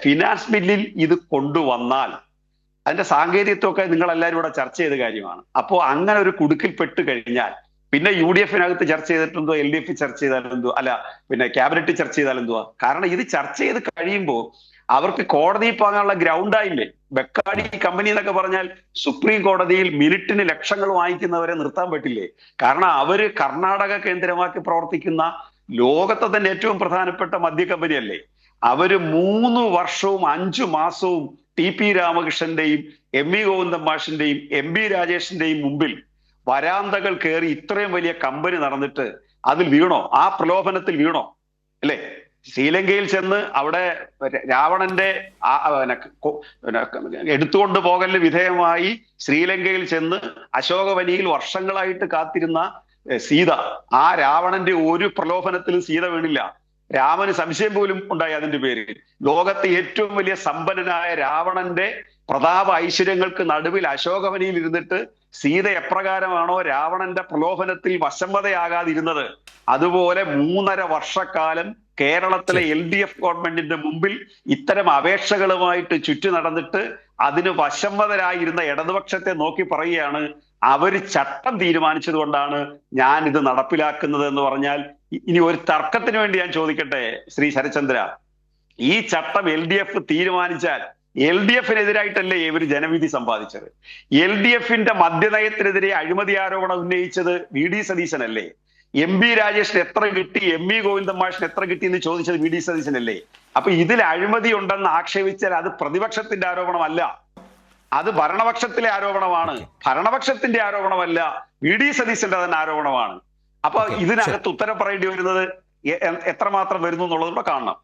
Finance ബില്ലിൽ ഇത് കൊണ്ടുവന്നാൽ അതിന്റെ സാങ്കേതികത്വമൊക്കെ നിങ്ങൾ എല്ലാവരും ഇവിടെ ചർച്ച ചെയ്ത കാര്യമാണ്. അപ്പോൾ അങ്ങനെ ഒരു കുടുക്കിൽ പെട്ട് കഴിഞ്ഞാൽ പിന്നെ UDF-നകത്ത് ചർച്ച ചെയ്തിട്ടെന്തോ, LDF ചർച്ച ചെയ്താലെന്തോ, അല്ല പിന്നെ ക്യാബിനറ്റ് ചർച്ച ചെയ്താലെന്തുവാ? കാരണം ഇത് ചർച്ച ചെയ്ത് കഴിയുമ്പോൾ അവർക്ക് കോടതിയിൽ പോകാനുള്ള ഗ്രൗണ്ടായില്ലേ. ബെക്കാടി കമ്പനി എന്നൊക്കെ പറഞ്ഞാൽ സുപ്രീം കോടതിയിൽ മിനിറ്റിന് ലക്ഷങ്ങൾ വാങ്ങിക്കുന്നവരെ നിർത്താൻ പറ്റില്ലേ? കാരണം അവര് കർണാടക കേന്ദ്രമാക്കി പ്രവർത്തിക്കുന്ന ലോകത്തെ തന്നെ ഏറ്റവും പ്രധാനപ്പെട്ട മദ്യ കമ്പനിയല്ലേ. അവര് 3 വർഷവും 5 മാസവും TP രാമകൃഷ്ണന്റെയും MV ഗോവിന്ദൻ മാഷിന്റെയും MB രാജേഷിന്റെയും മുമ്പിൽ വരാന്തകൾ കയറി ഇത്രയും വലിയ കമ്പനി നടന്നിട്ട് അതിൽ വീണോ? ആ പ്രലോഭനത്തിൽ വീണോ? അല്ലേ? ശ്രീലങ്കയിൽ ചെന്ന് അവിടെ രാവണന്റെ എടുത്തുകൊണ്ട് പോകലിന് വിധേയമായി ശ്രീലങ്കയിൽ ചെന്ന് അശോകവനിയിൽ വർഷങ്ങളായിട്ട് കാത്തിരുന്ന സീത, ആ രാവണന്റെ ഒരു പ്രലോഭനത്തിലും സീത വീണില്ല. രാമന് സംശയം പോലും ഉണ്ടായി അതിന്റെ പേരിൽ. ലോകത്തെ ഏറ്റവും വലിയ സമ്പന്നനായ രാവണന്റെ പ്രതാപ ഐശ്വര്യങ്ങൾക്ക് നടുവിൽ അശോകവനിയിൽ ഇരുന്നിട്ട് സീത എപ്രകാരമാണോ രാവണന്റെ പ്രലോഭനത്തിൽ വശംവദയാകാതിരുന്നത്, അതുപോലെ 3.5 വർഷക്കാലം കേരളത്തിലെ LDF ഗവൺമെന്റിന്റെ മുമ്പിൽ ഇത്തരം അപേക്ഷകളുമായിട്ട് ചുറ്റി നടന്നിട്ട് അതിന് വശംവദരായിരുന്ന ഇടതുപക്ഷത്തെ നോക്കി പറയുകയാണ്, അവര് ചട്ടം തീരുമാനിച്ചത് കൊണ്ടാണ് ഞാൻ ഇത് നടപ്പിലാക്കുന്നത് എന്ന് പറഞ്ഞാൽ, ഇനി ഒരു തർക്കത്തിന് വേണ്ടി ഞാൻ ചോദിക്കട്ടെ ശ്രീ ശരചന്ദ്ര, ഈ ചട്ടം LDF തീരുമാനിച്ചാൽ LDF-നെതിരായിട്ടല്ലേ ഇവർ ജനവിധി സമ്പാദിച്ചത്? LDF-ന്റെ മദ്യനയത്തിനെതിരെ അഴിമതി ആരോപണം ഉന്നയിച്ചത് VD സതീശനല്ലേ? MB രാജേഷിന് എത്ര കിട്ടി, MV ഗോവിന്ദൻ മാഷിന് എത്ര കിട്ടി എന്ന് ചോദിച്ചത് VD സതീശനല്ലേ? അപ്പൊ ഇതിൽ അഴിമതി ഉണ്ടെന്ന് ആക്ഷേപിച്ചാൽ അത് പ്രതിപക്ഷത്തിന്റെ ആരോപണമല്ല, അത് ഭരണപക്ഷത്തിലെ ആരോപണമാണ്. ഭരണപക്ഷത്തിന്റെ ആരോപണമല്ല, VD സതീശന്റെ തന്നെ ആരോപണമാണ്. അപ്പൊ ഇതിനകത്ത് ഉത്തരം പറയേണ്ടി വരുന്നത് എത്രമാത്രം വരുന്നു എന്നുള്ളത് കൂടെ കാണണം.